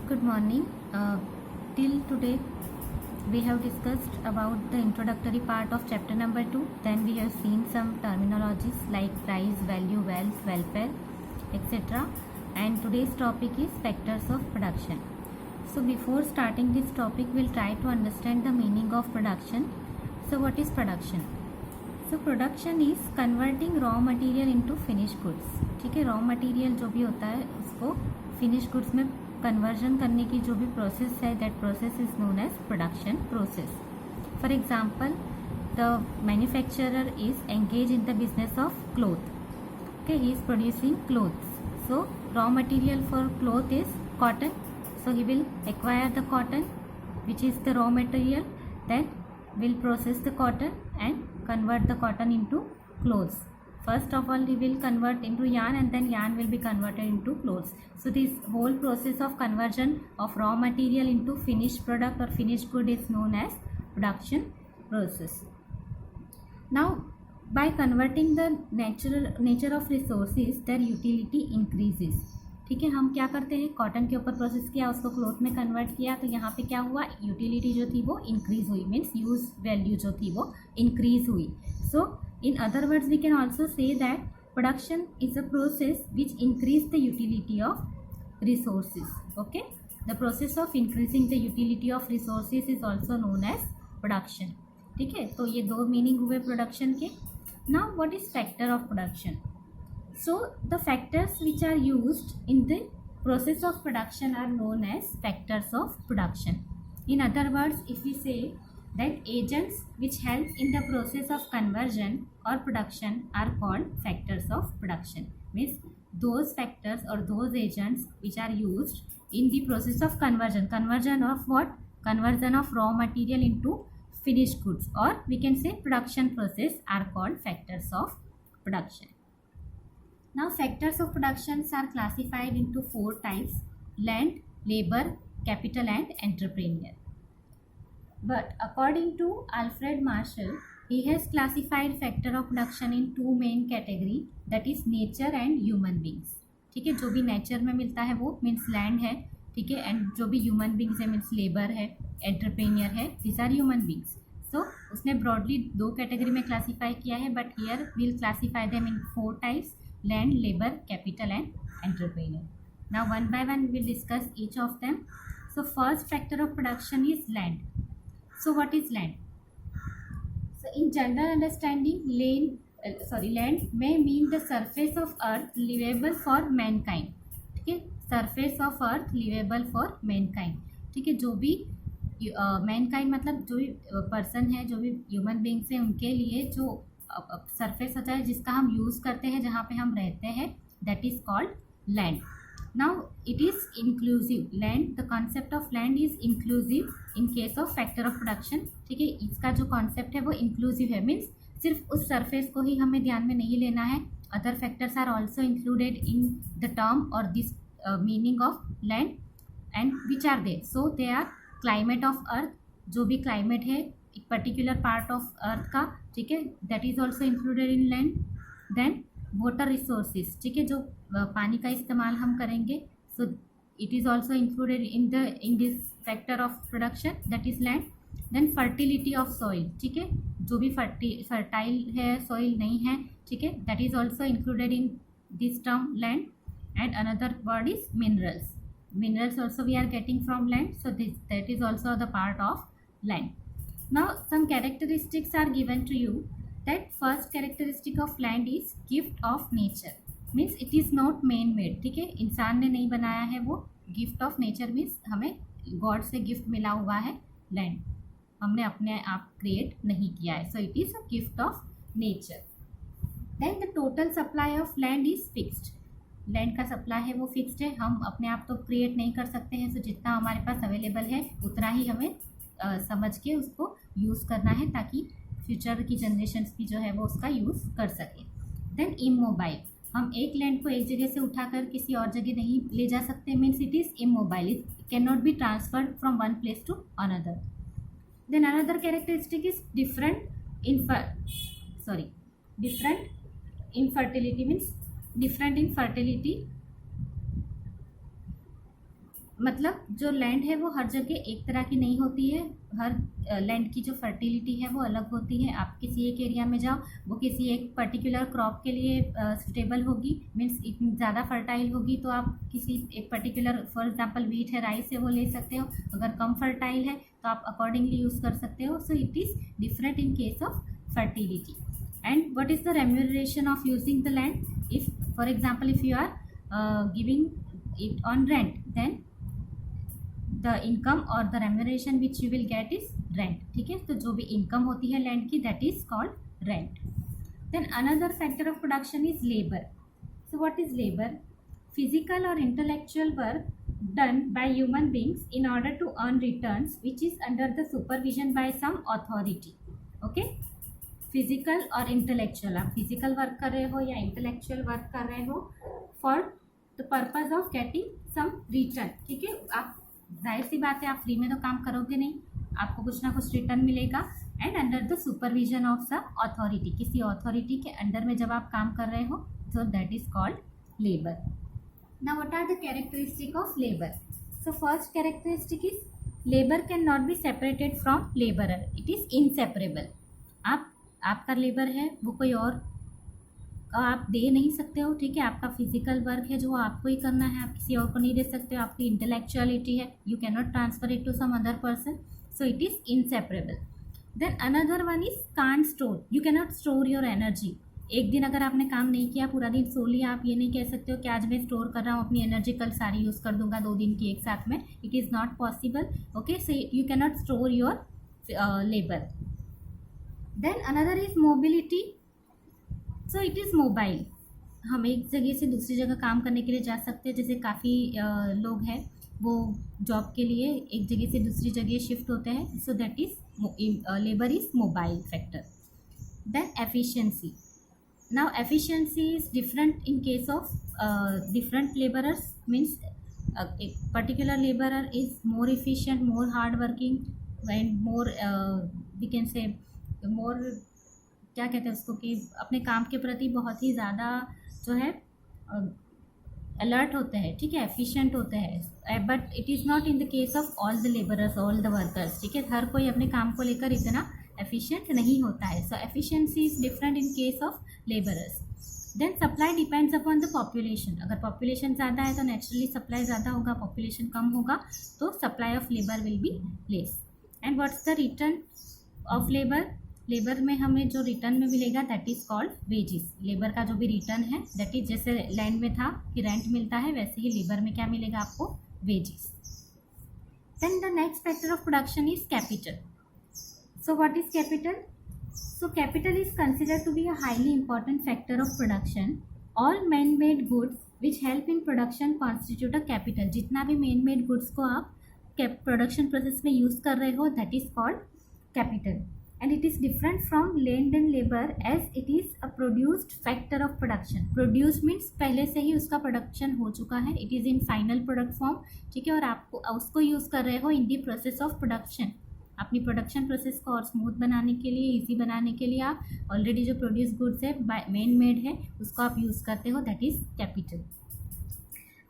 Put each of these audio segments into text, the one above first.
Good morning. Till today, we have discussed about the introductory part of chapter number 2. Then we have seen some terminologies like price, value, wealth, welfare, etc. And today's topic is factors of production. So before starting this topic, we'll try to understand the meaning of production. So what is production? So production is converting raw material into finished goods. ठीक है, raw material जो भी होता है उसको finish goods में conversion करने की जो भी प्रोसेस है, that process is known as production process. For example, the manufacturer is engage in the business of cloth. Okay, he is producing clothes. So raw material for cloth is cotton. So he will acquire the cotton which is the raw material, then will process the cotton and convert the cotton into clothes. First of all, he will convert into yarn and then yarn will be converted into clothes. So this whole process of conversion of raw material into finished product or finished good is known as production process. Now, by converting the nature of resources, their utility increases. ठीक है, हम क्या करते हैं, cotton के ऊपर process किया, उसको क्लोथ में कन्वर्ट किया, तो यहाँ पे क्या हुआ, यूटिलिटी जो थी वो इंक्रीज हुई, मीन्स यूज वैल्यू जो थी वो इंक्रीज हुई. So in other words we can also say that production is a process which increase the utility of resources. Okay, the process of increasing the utility of resources is also known as production. ठीक है, तो ये दो meaning हुए production के. Now what is factor of production? So the factors which are used in the process of production are known as factors of production. In other words, if we say that agents which help in the process of conversion or production are called factors of production. Means those factors or those agents which are used in the process of conversion. Conversion of what? Conversion of raw material into finished goods, or we can say production process, are called factors of production. Now, factors of productions are classified into four types: land, labor, capital and entrepreneur. But according to Alfred Marshall, he has classified factor of production in two main category, that is nature and human beings. ठीक है, जो भी nature में मिलता है वो means land है, ठीक है, एंड जो भी ह्यूमन बींग्स है मीन्स लेबर है, एंटरप्रेन्योर है, दिस आर ह्यूमन बींग्स. सो उसने ब्रॉडली दो कैटेगरी में क्लासीफाई किया है, but here will classify them in four types: land, labor, capital and entrepreneur. Now one by one we will discuss each of them. So first factor of production is land. So what is land? So in general understanding, land may mean the surface of earth livable for mankind. ठीक है, surface of earth livable for mankind. ठीक है, जो भी mankind मतलब जो भी person है, जो भी ह्यूमन बींग्स हैं, उनके लिए जो सरफेस होता है जिसका हम यूज़ करते हैं, जहाँ पे हम रहते हैं, that is called land. Now it is inclusive. Land, the concept of land is inclusive in case of factor of production. ठीक है, इसका जो कॉन्सेप्ट है वो इंक्लूसिव है, मीन्स सिर्फ उस सरफेस को ही हमें ध्यान में नहीं लेना है, other factors are also included in the term और this meaning of land. And which are they? So they are climate of earth, जो भी क्लाइमेट है एक पर्टिकुलर पार्ट ऑफ अर्थ का, ठीक है, that is also included in land. Then water resources, ठीक है, जो पानी का इस्तेमाल हम करेंगे, so it is also included in this factor of production, that is land. Then fertility of soil, ठीक है, जो भी फर्टाइल है सॉइल नहीं है, ठीक है, that is also included in this term land. And another word is minerals. Minerals also we are getting from land, so that is also the part of land. Now some characteristics are given to you. That first characteristic of land is gift of nature, means it is not man made. ठीक है, इंसान ने नहीं बनाया है वो, gift of nature means हमें God से गिफ्ट मिला हुआ है लैंड, हमने अपने आप क्रिएट नहीं किया है, so it is a gift of nature. Then the total supply of land is fixed. Land का सप्लाई है वो फिक्स्ड है, हम अपने आप तो क्रिएट नहीं कर सकते हैं, सो जितना हमारे पास अवेलेबल है उतना ही हमें समझ के उसको यूज़ करना है, ताकि फ्यूचर की जनरेशन्स भी जो है वो उसका यूज़ कर सके. देन इमोबाइल, हम एक लैंड को एक जगह से उठाकर किसी और जगह नहीं ले जा सकते, means it is immobile, it can not be transferred from one place to another. Then another characteristic is different infertility, means different in fertility. मतलब जो लैंड है वो हर जगह एक तरह की नहीं होती है, हर लैंड की जो फर्टिलिटी है वो अलग होती है। आप किसी एक एरिया में जाओ, वो किसी एक पर्टिकुलर क्रॉप के लिए सुटेबल होगी, मीन्स इतनी ज़्यादा फर्टाइल होगी, तो आप किसी एक पर्टिकुलर, फॉर एग्जांपल वीट है, राइस है, वो ले सकते हो। अगर कम फर्टाइल है तो आप अकॉर्डिंगली यूज़ कर सकते हो। So it is different in case of fertility. And what is the remuneration of using the land? If for example if you are giving it on rent, then the income or the remuneration which you will get is rent। ठीक है, तो जो भी income होती है land की, that is called rent। then another factor of production is labor। so what is labor? physical or intellectual work done by human beings in order to earn returns which is under the supervision by some authority। okay, physical और intellectual, आप physical work कर रहे हो या intellectual work कर रहे हो for the purpose of getting some return. ठीक है, आप जाहिर सी बात है आप फ्री में तो काम करोगे नहीं, आपको कुछ ना कुछ रिटर्न मिलेगा। And under the supervision of some authority, किसी अथॉरिटी के अंडर में जब आप काम कर रहे हो, so that is called labour. Now what are the characteristic of labour? So first characteristic is labour can not be separated from labourer, it is inseparable. आपका लेबर है, वो कोई और आप दे नहीं सकते हो। ठीक है, आपका फिजिकल वर्क है जो आपको ही करना है, आप किसी और को नहीं दे सकते हो। आपकी इंटेलेक्चुअलिटी है, you can not transfer it to some other person, so it is inseparable. Then another one is can't store, you can not store your energy. एक दिन अगर आपने काम नहीं किया, पूरा दिन सो लिया, आप ये नहीं कह सकते हो कि आज मैं स्टोर कर रहा हूँ अपनी एनर्जी, कल सारी यूज़ कर दूंगा 2 दिन की एक साथ में। It is not possible. Okay, so you can not store your labour. Then another is mobility, so it is mobile. हम एक जगह से दूसरी जगह काम करने के लिए जा सकते हैं, जैसे काफ़ी लोग हैं वो जॉब के लिए एक जगह से दूसरी जगह शिफ्ट होते हैं, so that is labour is mobile factor. Then efficiency, now efficiency is different in case of different labourers, means a particular laborer is more efficient, more hard working and more we can say more, क्या कहते हैं उसको, कि अपने काम के प्रति बहुत ही ज़्यादा जो है अलर्ट होते हैं। ठीक है, एफिशिएंट होते हैं। But it is not in the case of all the labourers, all the workers. ठीक है, हर कोई अपने काम को लेकर इतना एफिशिएंट नहीं होता है। So efficiency is different in case of labourers. Then supply depends upon the population. अगर पॉपुलेशन ज़्यादा है तो नेचुरली सप्लाई ज़्यादा होगा, पॉपुलेशन कम होगा तो supply of labour will be less. And what's the return of labour? Labour में हमें जो रिटर्न में मिलेगा that is called wages. Labour का जो भी रिटर्न है दैट इज, जैसे लैंड में था कि रेंट मिलता है, वैसे ही लेबर में क्या मिलेगा आपको? Wages. Then the next factor of production is capital. So what is capital? So capital is considered to be a highly important factor of production. All man made goods which help in production constitute a capital. जितना भी man made goods को आप production process में use कर रहे हो that is called capital. And it is different from land and labor as it is a produced factor of production। produced means पहले से ही उसका प्रोडक्शन हो चुका है, it is in final product form। ठीक है, और आपको उसको यूज़ कर रहे हो in the process of production। अपनी प्रोडक्शन प्रोसेस को और स्मूथ बनाने के लिए, इजी बनाने के लिए आप ऑलरेडी जो प्रोड्यूस गुड्स है मेन मेड है उसको आप यूज़ करते हो, that is capital.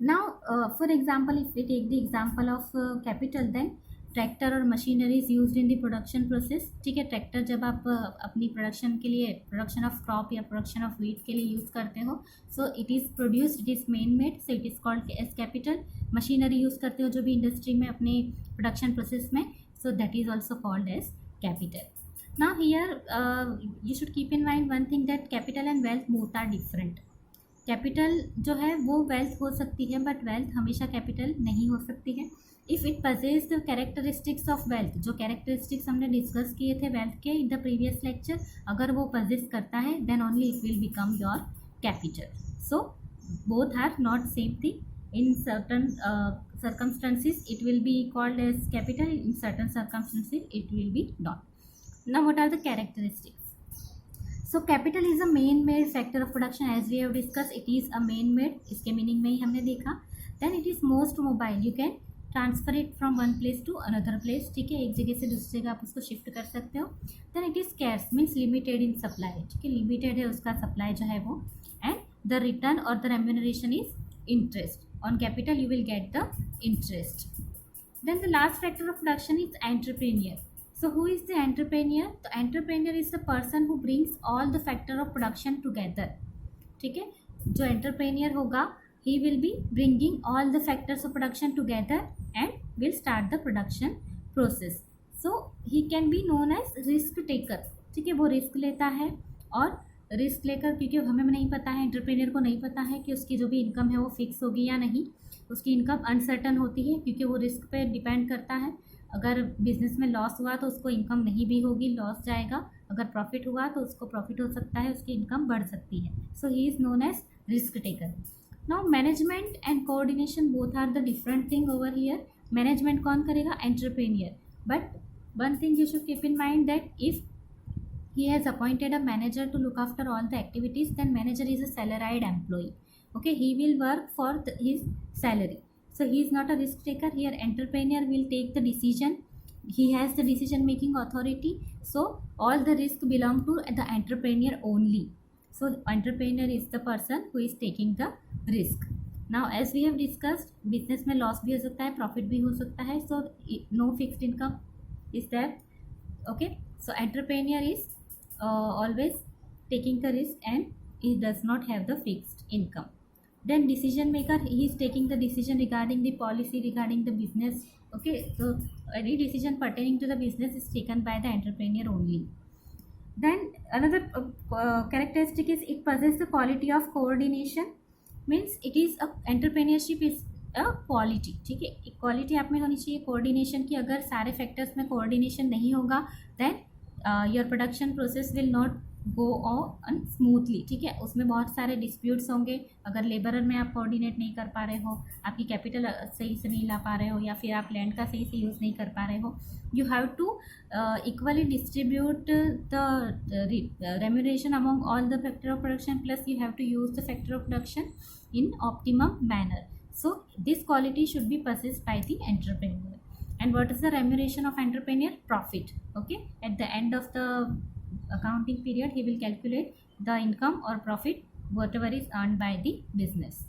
Now for example if we take the example of capital, then tractor और machinery is used in the production process. ठीक है, ट्रैक्टर जब आप अपनी प्रोडक्शन के लिए, प्रोडक्शन ऑफ क्रॉप या प्रोडक्शन ऑफ व्हीट के लिए यूज़ करते हो, so it is produced, it is man made, so it is called as capital. Machinery use करते हो जो भी इंडस्ट्री में अपने प्रोडक्शन प्रोसेस में, so that is also called as capital. Now here you should keep in mind one thing, that capital and wealth both are different. Capital जो है वो वेल्थ हो सकती है, बट वेल्थ हमेशा कैपिटल नहीं हो सकती है। If it पजेज the characteristics of wealth, जो कैरेक्टरिस्टिक्स हमने डिस्कस किए थे वेल्थ के इन द प्रीवियस लेक्चर, अगर वो पजेस करता है then only it will become your capital. So both are not same thing. In certain circumstances it will be called as capital, in certain circumstances it will be not. Now what are the characteristics? So capital is a main made factor of production, as we have discussed, it is a main made, इसके meaning में ही हमने देखा। Then it is most mobile, you can transfer it from one place to another place. ठीक है, एक जगह से दूसरी जगह आप उसको शिफ्ट कर सकते हो। Then it is scarce, means limited in supply. ठीक है, लिमिटेड है उसका सप्लाई जो है वो। एंड द रिटर्न और the remuneration is interest, On capital you will get the interest. Then the last factor of production is entrepreneur. So who is the entrepreneur? The entrepreneur is the person who brings all the factor of production together. ठीक है, जो entrepreneur होगा he will be bringing all the factors of production together and will start the production process. So he can be known as risk taker. ठीक है, वो risk लेता है और रिस्क लेकर, क्योंकि हमें नहीं पता है, एंटरप्रेन्योर को नहीं पता है कि उसकी जो भी इनकम है वो फिक्स होगी या नहीं, उसकी इनकम अनसर्टन होती है क्योंकि वो रिस्क पे डिपेंड करता है. अगर बिजनेस में लॉस हुआ तो उसको इनकम नहीं भी होगी, लॉस जाएगा. अगर प्रॉफिट हुआ तो उसको प्रॉफिट हो सकता है, उसकी इनकम बढ़ सकती है. So he is known as risk taker. Now management and coordination both are the different thing over here. Management कौन करेगा? Entrepreneur. But one thing you should keep in mind that if he has appointed a manager to look after all the activities, then manager is a salaried employee. Okay, he will work for his salary. So he is not a risk taker. Here entrepreneur will take the decision. He has the decision making authority. So all the risk belong to the entrepreneur only. So entrepreneur is the person who is taking the risk. Now as we have discussed, business में loss भी हो सकता है, profit भी हो सकता है. So no fixed income is there. Okay, so entrepreneur is always taking the risk and he does not have the fixed income. Then decision maker, he is taking the decision regarding the policy, regarding the business. Okay, so any decision pertaining to the business is taken by the entrepreneur only. Then another characteristic is it possesses the quality of coordination. Means it is a entrepreneurship is a quality. ठीक है, equality आप में होनी चाहिए coordination की. अगर सारे factors में कोऑर्डिनेशन नहीं होगा then your production process will not go on smoothly. ठीक है, उसमें बहुत सारे डिस्प्यूट्स होंगे. अगर लेबरर में आप कोऑर्डिनेट नहीं कर पा रहे हो, आपकी कैपिटल सही से नहीं ला पा रहे हो, या फिर आप लैंड का सही से यूज़ नहीं कर पा रहे हो, you have to equally distribute the remuneration among all the factor of production, plus you have to use the factor of production in optimum manner. So this quality should be possessed by the entrepreneur. And what is the remuneration of entrepreneur? Profit. Okay, at the end of the accounting period he will calculate the income or profit whatever is earned by the business.